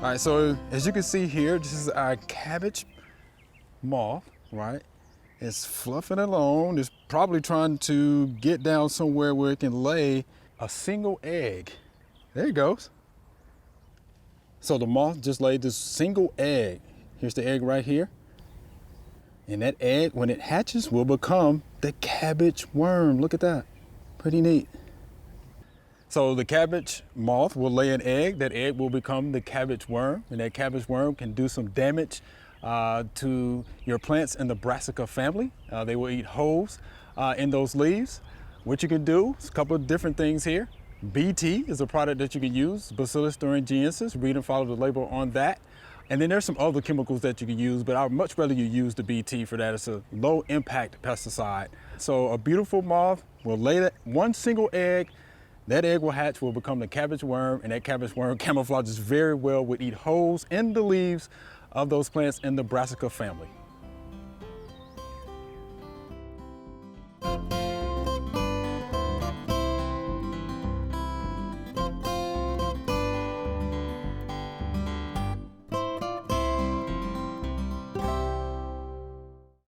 All right, so as you can see here, this is our cabbage moth, right? It's fluffing along. It's probably trying to get down somewhere where it can lay a single egg. There it goes. So the moth just laid this single egg. Here's the egg right here. And that egg, when it hatches, will become the cabbage worm. Look at that. Pretty neat. So the cabbage moth will lay an egg. That egg will become the cabbage worm, and that cabbage worm can do some damage to your plants in the brassica family. They will eat holes in those leaves. What you can do is a couple of different things here. BT is a product that you can use, Bacillus thuringiensis. Read and follow the label on that. And then there's some other chemicals that you can use, but I'd much rather you use the BT for that. It's a low impact pesticide. So a beautiful moth will lay that one single egg. That egg will hatch, will become the cabbage worm, and that cabbage worm camouflages very well, would eat holes in the leaves of those plants in the brassica family.